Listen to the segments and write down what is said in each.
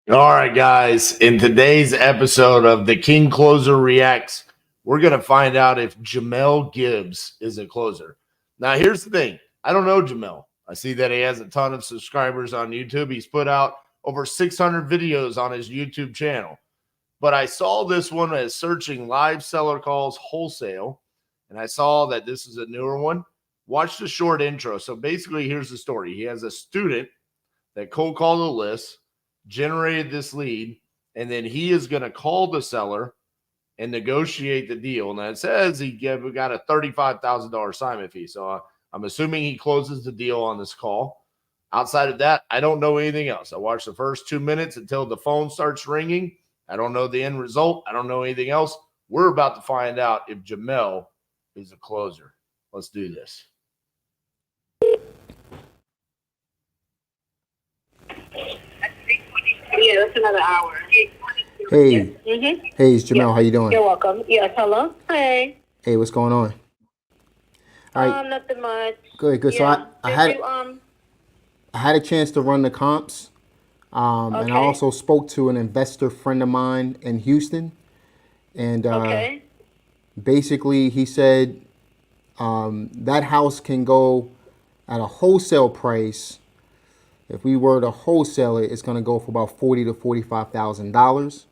All right, guys. In today's episode of the King Closer Reacts, we're going to find out if Jamel Gibbs is a closer. Now, here's the thing. I don't know Jamel. I see that he has a ton of subscribers on YouTube. He's put out over 600 videos on his YouTube channel. But I saw this one as searching live seller calls wholesale, and I saw that this is a newer one. Watch the short intro. So basically, here's the story. He has a student that cold called the list, generated this lead, and then he is going to call the seller and negotiate the deal. Now it says we got a $35,000 assignment fee. So I'm assuming he closes the deal on this call. Outside of that, I don't know anything else. I watched the first 2 minutes until the phone starts ringing. I don't know the end result. I don't know anything else. We're about to find out if Jamel is a closer. Let's do this. Yeah, that's another hour. Hey, Mm-hmm. hey, it's Jamel. How you doing? You're welcome. Yes, hello. Hey. Hey, what's going on? All right, Nothing much. good. Yeah. So I Did I had a chance to run the comps, and I Okay. also spoke to an investor friend of mine in Houston, and okay. basically he said that house can go at a wholesale price. If we were to wholesale it, it's going to go for about $40,000 to $45,000.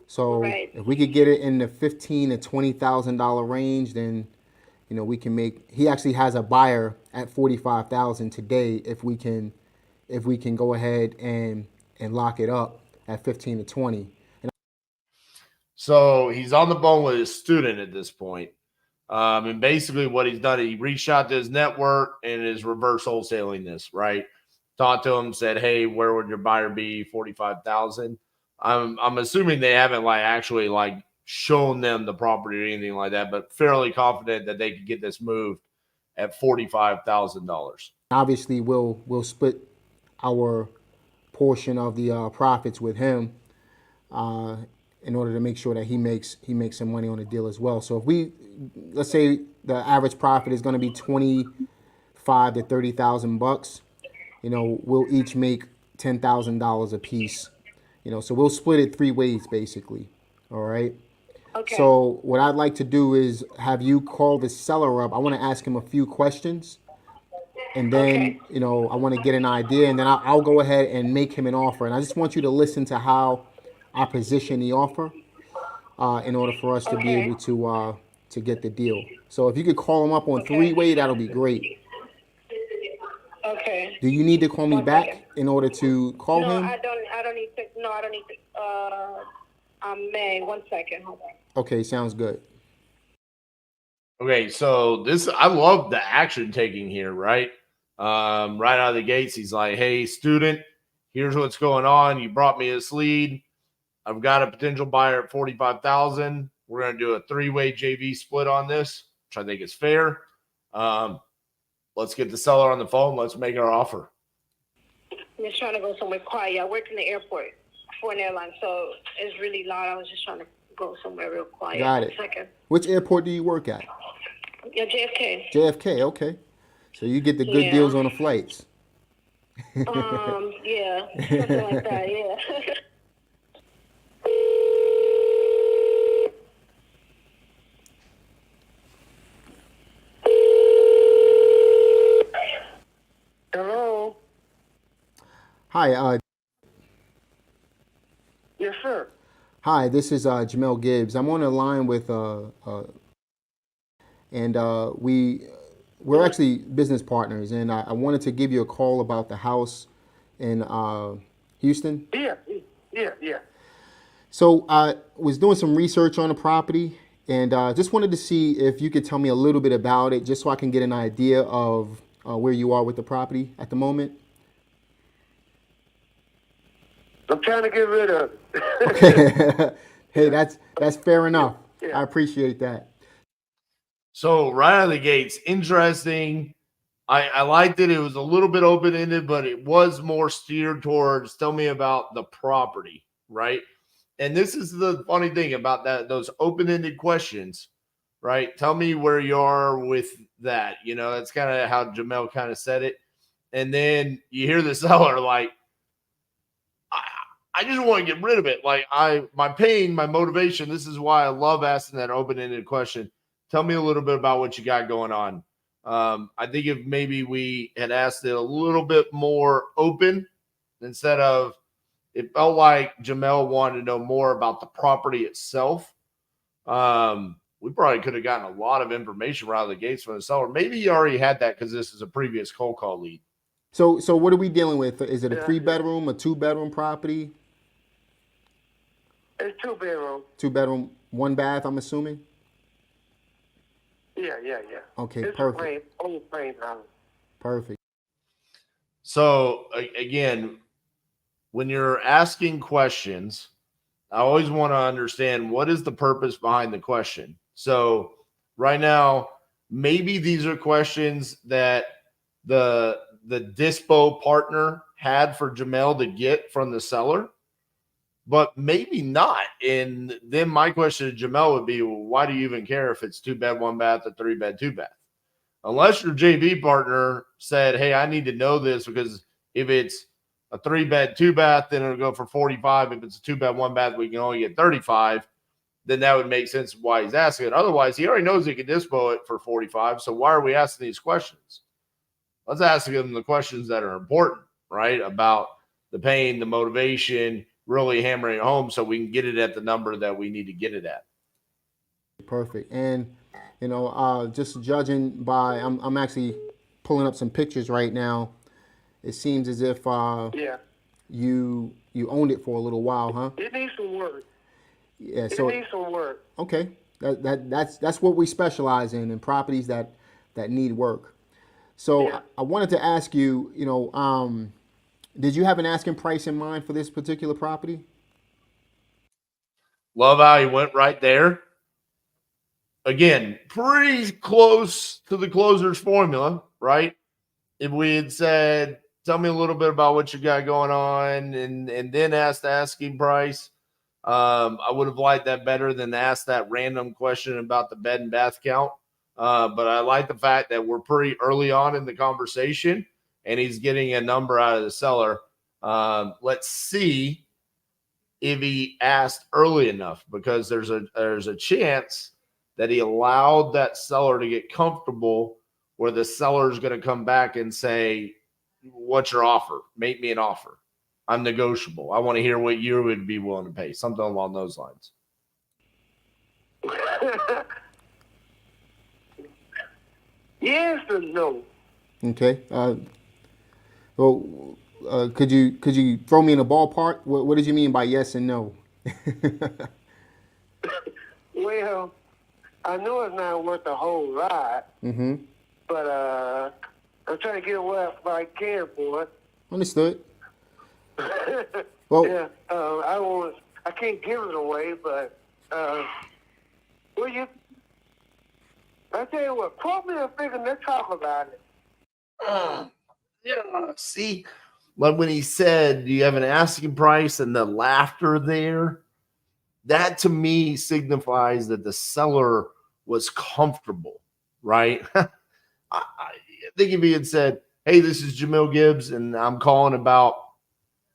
So Right. if we could get it in the $15,000 to $20,000 range, then we can make. He actually has a buyer at $45,000 today. If we can go ahead and lock it up at 15 to 20. So he's on the phone with his student at this point. And basically what he's done, he reached out to his network and is reverse wholesaling this, right? Talked to him, said, hey, where would your buyer be? 45,000. I'm assuming they haven't actually shown them the property or anything like that, but fairly confident that they could get this moved at $45,000. Obviously, we'll split our portion of the profits with him in order to make sure that he makes some money on the deal as well. So if let's say the average profit is going to be 25 to 30,000 bucks, we'll each make $10,000 a piece. So we'll split it three ways basically. All right. Okay. So what I'd like to do is have you call the seller up. I want to ask him a few questions, and then Okay. I want to get an idea, and then I'll go ahead and make him an offer. And I just want you to listen to how I position the offer in order for us to be Okay. able to get the deal. So if you could call him up on three-way, that'll be great. Okay. Do you need to call me One back second. in order to call No, him? I don't need to. No, I don't need to. May. 1 second. Hold on. Okay, sounds good. Okay, so I love the action taking here, right? Right out of the gates, he's like, hey, student, here's what's going on. You brought me this lead. I've got a potential buyer at 45,000. We're going to do a three-way JV split on this, which I think is fair. Let's get the seller on the phone. Let's make our offer. I'm just trying to go somewhere quiet. I work in the airport for an airline, so it's really loud. I was just trying to go somewhere real quiet. Got it. 1 second. Which airport do you work at? Yeah, JFK. JFK, okay. So you get the good Yeah. deals on the flights. Yeah, something like that. Yeah. Hello. Hi, Yes, sir. hi. This is Jamel Gibbs. I'm on the line with and we're actually business partners, and I wanted to give you a call about the house in Houston. Yeah. So I was doing some research on the property, and just wanted to see if you could tell me a little bit about it, just so I can get an idea of where you are with the property at the moment. I'm trying to get rid of it. Okay. Hey, that's fair enough. Yeah. I appreciate that. So right out of the gates, interesting. I liked it. It was a little bit open-ended, but it was more steered towards tell me about the property, right? And this is the funny thing about those open-ended questions, right? Tell me where you are with that. That's kind of how Jamel kind of said it. And then you hear the seller like, I just want to get rid of it. Like my pain, my motivation. This is why I love asking that open-ended question. Tell me a little bit about what you got going on. I think if maybe we had asked it a little bit more open instead of, it felt like Jamel wanted to know more about the property itself. We probably could have gotten a lot of information right out of the gates from the seller. Maybe you already had that because this is a previous cold call lead. So what are we dealing with? Is it a 3-bedroom, a 2-bedroom property? It's 2-bedroom. 2-bedroom, 1 bath, I'm assuming? Yeah. Okay, it's perfect. Old frame house. Perfect. So again, when you're asking questions, I always want to understand what is the purpose behind the question. So right now, maybe these are questions that the dispo partner had for Jamel to get from the seller, but maybe not. And then my question to Jamel would be, well, why do you even care if it's 2-bed, 1 bath, or 3-bed, 2-bath? Unless your JV partner said, hey, I need to know this because if it's a 3-bed, 2-bath, then it'll go for 45. If it's a 2-bed, 1 bath, we can only get 35. Then that would make sense why he's asking it. Otherwise, he already knows he can dispo it for 45. So why are we asking these questions? Let's ask him the questions that are important, right? About the pain, the motivation, really hammering it home so we can get it at the number that we need to get it at. Perfect. And just judging by, I'm actually pulling up some pictures right now. It seems as if you owned it for a little while, huh? It needs some work. Yeah. It So needs some work. okay, that's what we specialize in properties that need work. So I wanted to ask you, did you have an asking price in mind for this particular property? Love how he went right there. Again, pretty close to the closer's formula, right? If we had said, tell me a little bit about what you got going on and then ask the asking price, I would have liked that better than ask that random question about the bed and bath count. But I like the fact that we're pretty early on in the conversation and he's getting a number out of the seller. Let's see if he asked early enough, because there's a chance that he allowed that seller to get comfortable where the seller is going to come back and say, what's your offer? Make me an offer. I'm negotiable. I want to hear what you would be willing to pay. Something along those lines. Yes and no. Okay. Well, could you throw me in a ballpark? What did you mean by yes and no? Well, I know it's not worth a whole lot, but I'm trying to get what I can for it. Understood. Well, yeah, I can't give it away, but I tell you what, quote me a figure and let's talk about it. Yeah, see, like when he said, do you have an asking price and the laughter there? That to me signifies that the seller was comfortable, right? I think if he had said, hey, this is Jamel Gibbs and I'm calling about,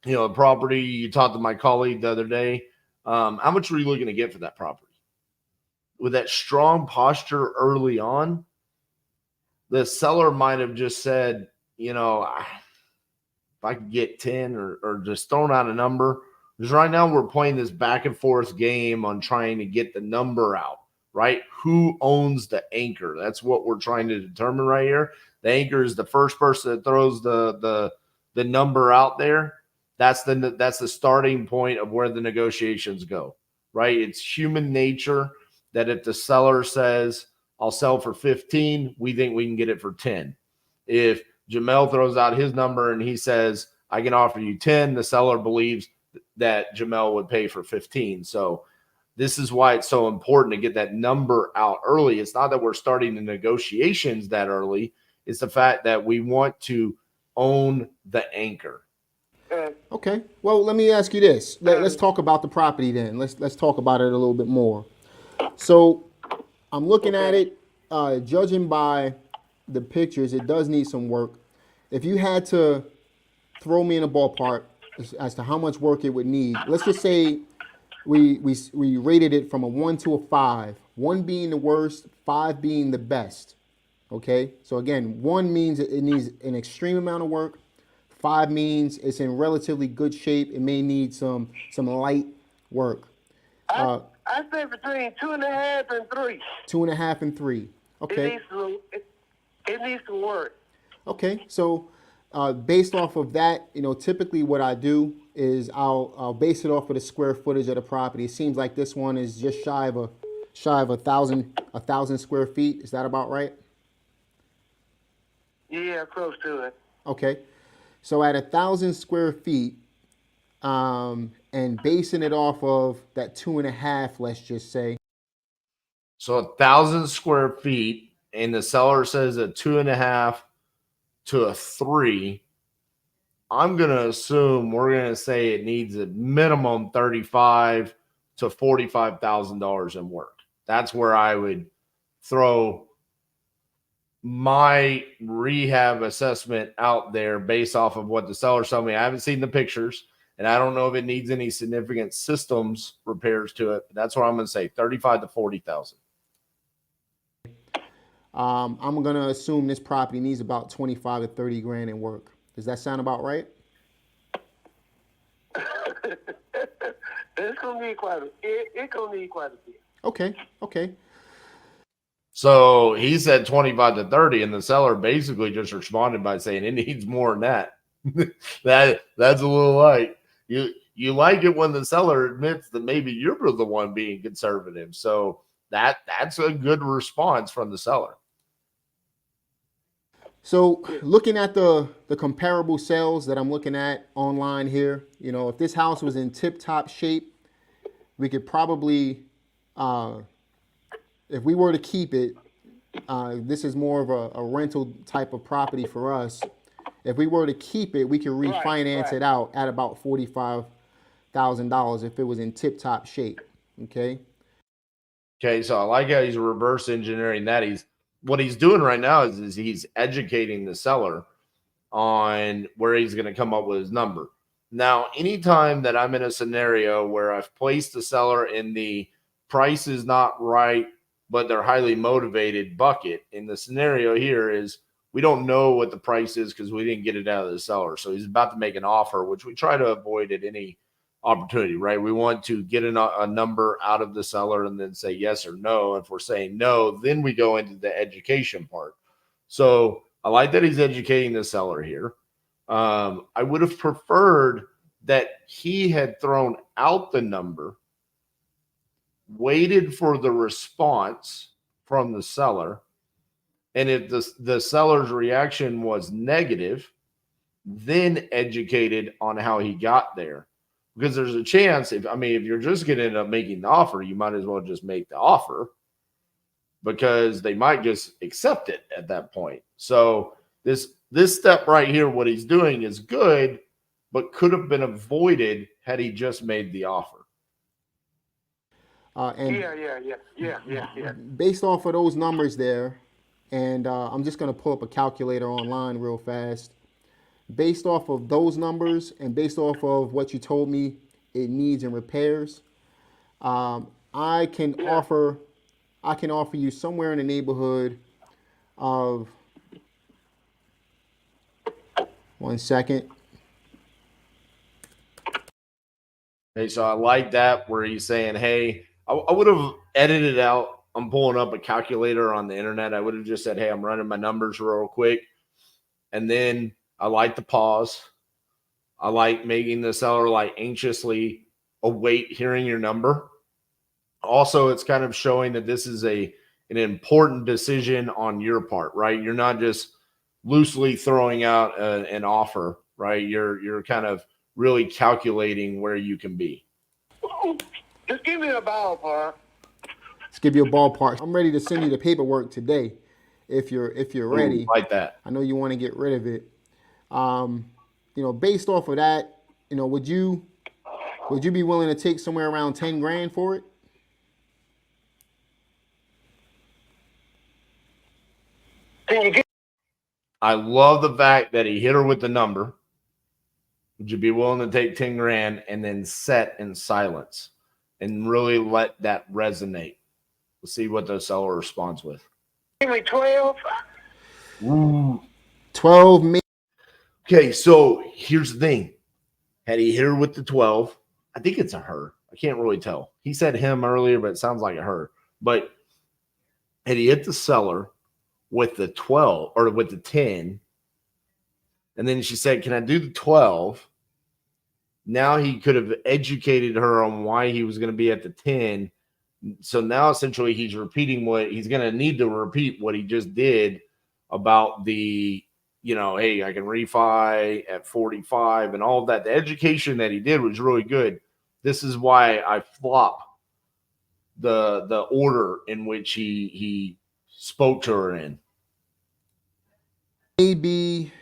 a property you talked to my colleague the other day. How much were you looking to get for that property? With that strong posture early on, the seller might have just said, if I could get 10 or just throwing out a number. Because right now we're playing this back and forth game on trying to get the number out, right? Who owns the anchor? That's what we're trying to determine right here. The anchor is the first person that throws the number out there. That's the starting point of where the negotiations go, right? It's human nature that if the seller says, I'll sell for 15, we think we can get it for 10. If Jamel throws out his number and he says, I can offer you 10, the seller believes that Jamel would pay for 15. So this is why it's so important to get that number out early. It's not that we're starting the negotiations that early. It's the fact that we want to own the anchor. Okay. Well, let me ask you this. Let's talk about the property then. Let's talk about it a little bit more. So I'm looking at it, judging by the pictures, it does need some work. If you had to throw me in a ballpark, as to how much work it would need. Let's just say we rated it from a 1 to a 5. 1 being the worst, 5 being the best. Okay, so again, 1 means it needs an extreme amount of work. 5 means it's in relatively good shape. It may need some light work. I say between 2.5 and 3. 2.5 and 3. Okay. It needs to work. Okay, so based off of that, typically what I do is I'll base it off of the square footage of the property. It seems like this one is just shy of a thousand square feet. Is that about right? Yeah, close to it. Okay, so at 1,000 square feet, and basing it off of that 2.5, let's just say. So 1,000 square feet, and the seller says a 2.5 to a 3. I'm gonna assume we're gonna say it needs a minimum $35,000 to $45,000 in work. That's where I would throw my rehab assessment out there based off of what the seller told me. I haven't seen the pictures, and I don't know if it needs any significant systems repairs to it. But that's what I'm going to say: 35 to 40,000. I'm gonna assume this property needs about 25 to 30 grand in work. Does that sound about right? It's gonna need quite a. It's gonna need quite a bit. Okay. So he said 25 to 30, and the seller basically just responded by saying it needs more than that. That's a little light. You like it when the seller admits that maybe you're the one being conservative. So that's a good response from the seller. So looking at the comparable sales that I'm looking at online here, if this house was in tip-top shape, we could probably, if we were to keep it, this is more of a rental type of property for us. If we were to keep it, we could refinance it out at about $45,000 if it was in tip-top shape. Okay. Okay, so I like how he's reverse engineering that. What he's doing right now is he's educating the seller on where he's going to come up with his number. Now, anytime that I'm in a scenario where I've placed the seller in the price is not right, but they're highly motivated bucket, in the scenario here is we don't know what the price is because we didn't get it out of the seller. So he's about to make an offer, which we try to avoid at any opportunity, right? We want to get a number out of the seller and then say yes or no. If we're saying no, then we go into the education part. So I like that he's educating the seller here. I would have preferred that he had thrown out the number, waited for the response from the seller, and if the seller's reaction was negative, then educated on how he got there. Because there's a chance if you're just going to end up making the offer, you might as well just make the offer because they might just accept it at that point. So this step right here, what he's doing is good, but could have been avoided had he just made the offer. Yeah. Based off of those numbers there, and I'm just going to pull up a calculator online real fast. Based off of those numbers and based off of what you told me it needs in repairs, I can offer you somewhere in the neighborhood of, one second. Okay, so I like that where he's saying, hey, I would have edited out. I'm pulling up a calculator on the internet. I would have just said, hey, I'm running my numbers real quick. And then I like the pause. I like making the seller anxiously await hearing your number. Also, it's kind of showing that this is an important decision on your part, right? You're not just loosely throwing out an offer, right? You're kind of really calculating where you can be. Just give me a ballpark. Let's give you a ballpark. I'm ready to send you the paperwork today if you're ready. Ooh, like that. I know you want to get rid of it. Based off of that, would you be willing to take somewhere around 10 grand for it? I love the fact that he hit her with the number. Would you be willing to take 10 grand and then set in silence and really let that resonate? We'll see what the seller responds with. Give me 12. Ooh. 12. Okay, so here's the thing. Had he hit her with the 12? I think it's a her. I can't really tell. He said him earlier, but it sounds like a her. But had he hit the seller with the 12 or with the 10, and then she said, "Can I do the 12?" Now he could have educated her on why he was going to be at the 10. So now essentially he's repeating what he's going to need to repeat what he just did about the, hey, I can refi at 45 and all of that. The education that he did was really good. This is why I flop the order in which he spoke to her in. Maybe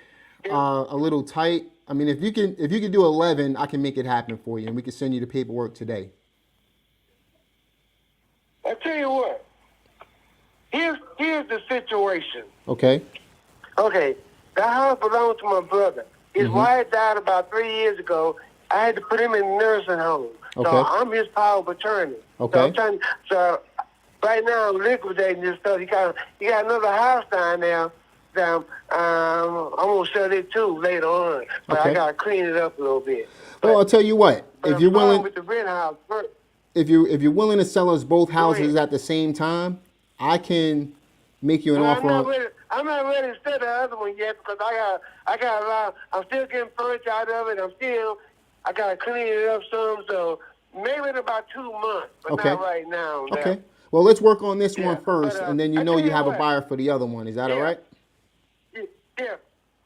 a little tight. I mean, if you can do 11, I can make it happen for you, and we can send you the paperwork today. I tell you what. Here's the situation. Okay. Okay, that house belonged to my brother. His wife died about 3 years ago. I had to put him in a nursing home. Okay. So I'm his power of attorney. Okay. So right now I'm liquidating this stuff. He got another house down there. I'm gonna sell it too later on, but Okay. I gotta clean it up a little bit. Well, I'll tell you what. If you're willing, with the rent house first. if you're willing to sell us both houses at the same time, I can make you an offer. I'm not ready to sell the other one yet because I got a lot. I'm still getting furniture out of it. I gotta clean it up some. So maybe in about 2 months, but not right now. Okay. Well, let's work on this one first, but, and then you have a buyer for the other one. Is that all right?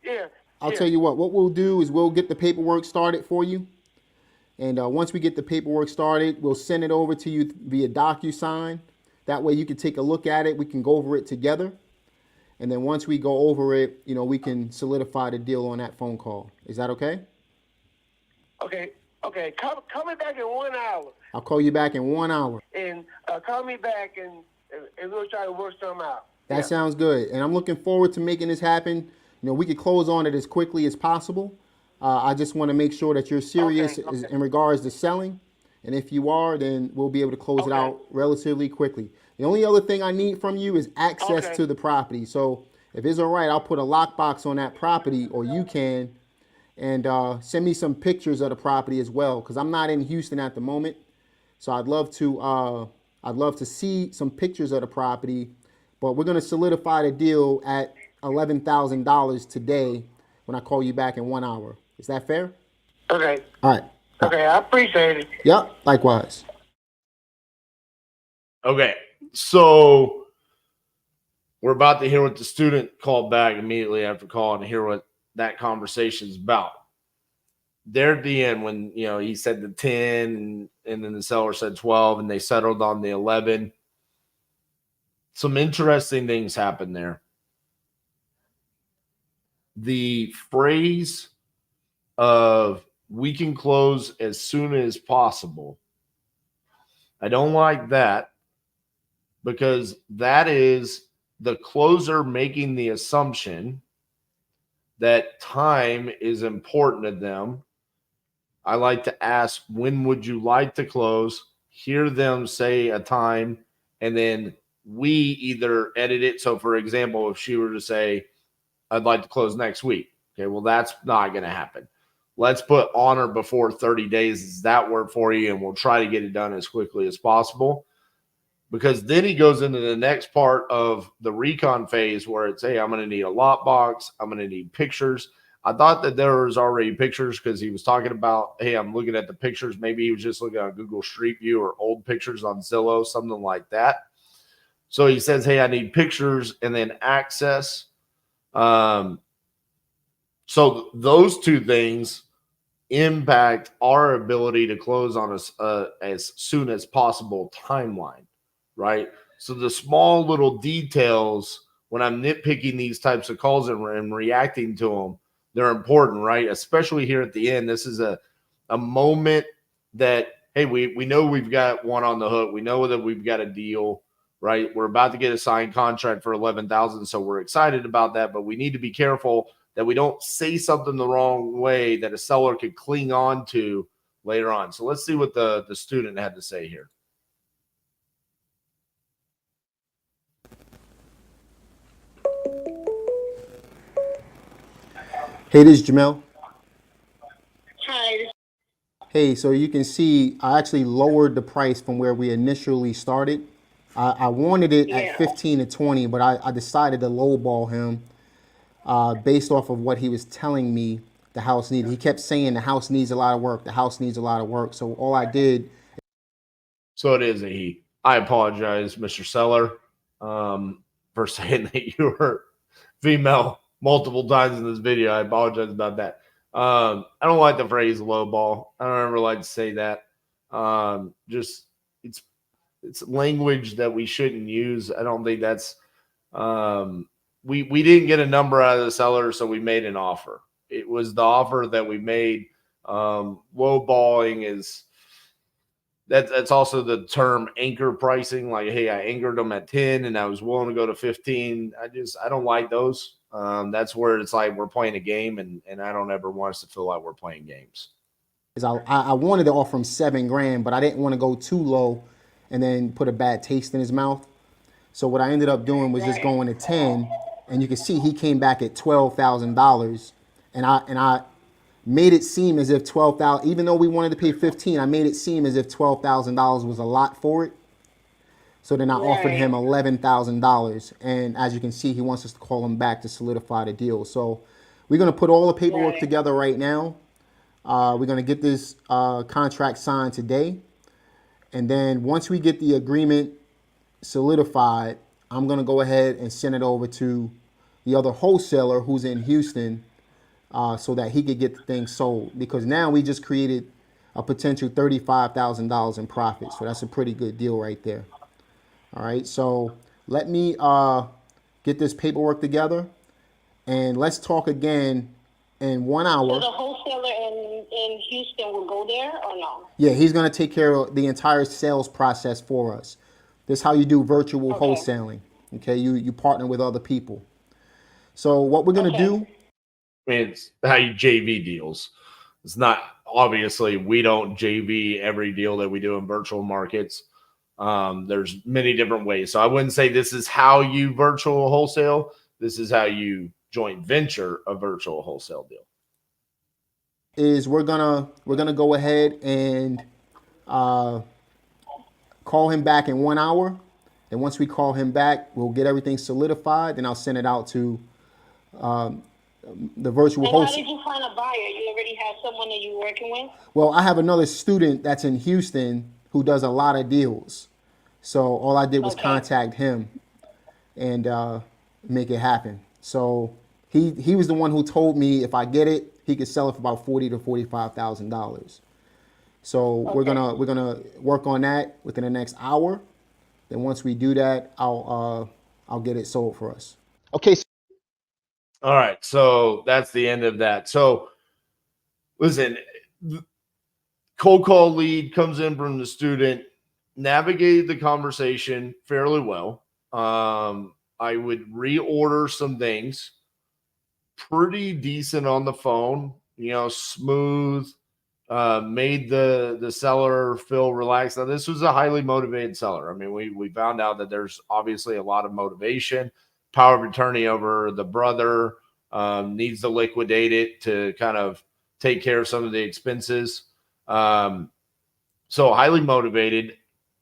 Yeah. I'll tell you what we'll do is we'll get the paperwork started for you. And once we get the paperwork started, we'll send it over to you via DocuSign. That way you can take a look at it. We can go over it together. And then once we go over it, we can solidify the deal on that phone call. Is that okay? Okay. Call me back in 1 hour. I'll call you back in 1 hour. And call me back and we'll try to work something out. That sounds good. And I'm looking forward to making this happen. We could close on it as quickly as possible. I just want to make sure that you're serious in regards to selling. And if you are, then we'll be able to close it out relatively quickly. The only other thing I need from you is access to the property. So if it's all right, I'll put a lockbox on that property, or you can, and send me some pictures of the property as well, because I'm not in Houston at the moment. So I'd love to see some pictures of the property. But we're going to solidify the deal at $11,000 today when I call you back in 1 hour. Is that fair? Okay. All right. Okay, I appreciate it. Yep, likewise. Okay, so we're about to hear what the student called back immediately after calling to hear what that conversation is about. There at the end when, he said the 10 and then the seller said 12 and they settled on the 11. Some interesting things happened there. The phrase of "we can close as soon as possible," I don't like that, because that is the closer making the assumption that time is important to them. I like to ask, when would you like to close? Hear them say a time, and then we either edit it. So, for example, if she were to say, "I'd like to close next week." Okay, well, that's not going to happen. Let's put on or before 30 days. Does that work for you? And we'll try to get it done as quickly as possible. Because then he goes into the next part of the recon phase where it's, hey, I'm going to need a lot box. I'm going to need pictures. I thought that there was already pictures because he was talking about, hey, I'm looking at the pictures. Maybe he was just looking on Google Street View or old pictures on Zillow, something like that. So he says, hey, I need pictures and then access. So those two things impact our ability to close on as soon as possible timeline, right? So the small little details, when I'm nitpicking these types of calls and reacting to them, they're important, right? Especially here at the end. This is a moment that, hey, we know we've got one on the hook. We know that we've got a deal, right? We're about to get a signed contract for $11,000, so we're excited about that, but we need to be careful that we don't say something the wrong way that a seller could cling on to later on. So let's see what the student had to say here. Hey, this is Jamel. Hi. Hey, so you can see I actually lowered the price from where we initially started. I wanted it at 15 to 20, but I decided to lowball him based off of what he was telling me the house needed. He kept saying the house needs a lot of work. The house needs a lot of work. So all I did. So it is a he. I apologize, Mr. Seller, for saying that you were female multiple times in this video. I apologize about that. I don't like the phrase lowball. I don't ever like to say that. Just it's language that we shouldn't use. I don't think that's we didn't get a number out of the seller, so we made an offer. It was the offer that we made. Lowballing is that's also the term anchor pricing. Like, hey, I anchored them at 10 and I was willing to go to 15. I don't like those. That's where it's like we're playing a game, and I don't ever want us to feel like we're playing games. I wanted to offer him $7,000, but I didn't want to go too low and then put a bad taste in his mouth. So what I ended up doing was just going to 10, and you can see he came back at $12,000, and I made it seem as if $12,000, even though we wanted to pay 15, I made it seem as if $12,000 was a lot for it. So then I offered him $11,000, and as you can see, he wants us to call him back to solidify the deal. So we're going to put all the paperwork together right now. We're going to get this contract signed today. And then once we get the agreement solidified, I'm going to go ahead and send it over to the other wholesaler who's in Houston so that he could get the thing sold. Because now we just created a potential $35,000 in profit. So that's a pretty good deal right there. All right, so let me get this paperwork together, and let's talk again in 1 hour. So the wholesaler in Houston will go there or no? Yeah, he's going to take care of the entire sales process for us. This is how you do virtual wholesaling. Okay, you partner with other people. So what we're going to do. I mean, it's how you JV deals. It's not, obviously, we don't JV every deal that we do in virtual markets. There's many different ways. So I wouldn't say this is how you virtual wholesale. This is how you joint venture a virtual wholesale deal. Is we're gonna go ahead and call him back in 1 hour. And once we call him back, we'll get everything solidified. Then I'll send it out to the virtual wholesale. How did you find a buyer? You already have someone that you're working with? Well, I have another student that's in Houston who does a lot of deals. So all I did was contact him and make it happen. So he was the one who told me if I get it, he could sell it for about $40,000 to $45,000. So we're gonna work on that within the next hour. Then once we do that, I'll get it sold for us. Okay. All right. So that's the end of that. So listen, cold call lead comes in from the student, navigated the conversation fairly well. I would reorder some things, pretty decent on the phone, smooth, made the seller feel relaxed. Now, this was a highly motivated seller. I mean, we found out that there's obviously a lot of motivation, power of attorney over the brother, needs to liquidate it to kind of take care of some of the expenses. So highly motivated.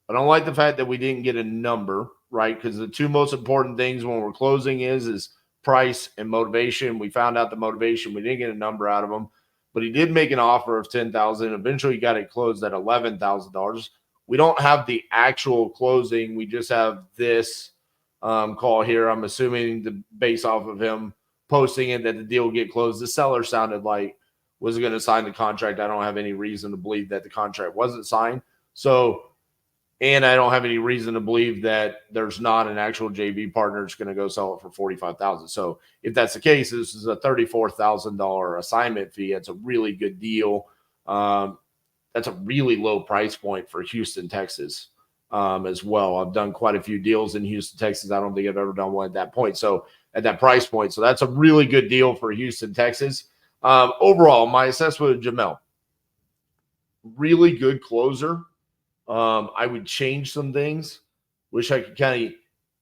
I don't like the fact that we didn't get a number, right? Because the two most important things when we're closing is price and motivation. We found out the motivation. We didn't get a number out of him, but he did make an offer of $10,000. Eventually, he got it closed at $11,000. We don't have the actual closing. We just have this call here. I'm assuming based off of him posting it that the deal will get closed. The seller sounded like was going to sign the contract. I don't have any reason to believe that the contract wasn't signed. So, and I don't have any reason to believe that there's not an actual JV partner that's going to go sell it for $45,000. So if that's the case, this is a $34,000 assignment fee. It's a really good deal. That's a really low price point for Houston, Texas, as well. I've done quite a few deals in Houston, Texas. I don't think I've ever done one at that point. So at that price point. So that's a really good deal for Houston, Texas. Overall, my assessment of Jamel, really good closer. I would change some things. Wish I could kind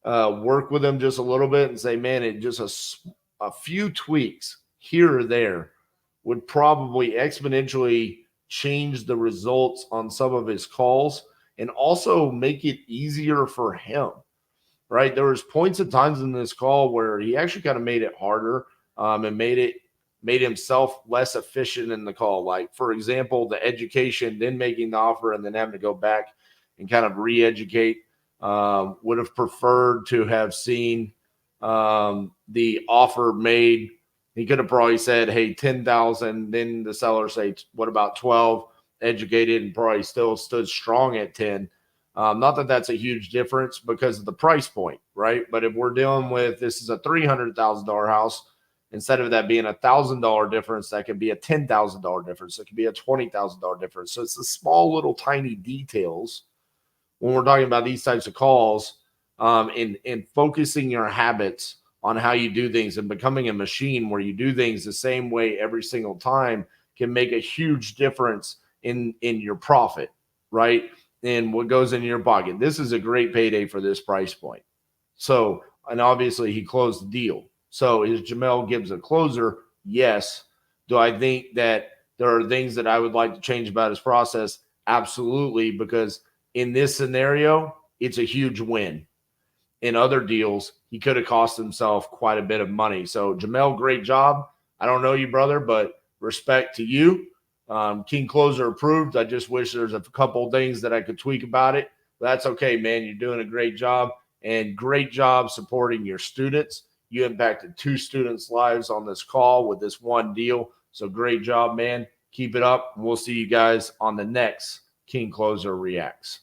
of work with him just a little bit and say, man, it just a few tweaks here or there would probably exponentially change the results on some of his calls and also make it easier for him, right? There was points and times in this call where he actually kind of made it harder and made himself less efficient in the call. Like, for example, the education, then making the offer and then having to go back and kind of re-educate. Would have preferred to have seen the offer made. He could have probably said, hey, 10,000. Then the seller say, what about 12? Educated, and probably still stood strong at 10. Not that that's a huge difference because of the price point, right? But if we're dealing with, this is a $300,000 house, instead of that being $1,000 difference, that could be a $10,000 difference. It could be a $20,000 difference. So it's the small little tiny details when we're talking about these types of calls, and focusing your habits on how you do things and becoming a machine where you do things the same way every single time can make a huge difference in your profit, right? And what goes in your pocket. This is a great payday for this price point. So, and obviously he closed the deal. So is Jamel Gibbs a closer? Yes. Do I think that there are things that I would like to change about his process? Absolutely, because in this scenario, it's a huge win. In other deals, he could have cost himself quite a bit of money. So Jamel, great job. I don't know you, brother, but respect to you. King Closer approved. I just wish there's a couple things that I could tweak about it. But that's okay, man. You're doing a great job, and great job supporting your students. You impacted 2 students' lives on this call with this one deal. So great job, man. Keep it up. And we'll see you guys on the next King Closer Reacts.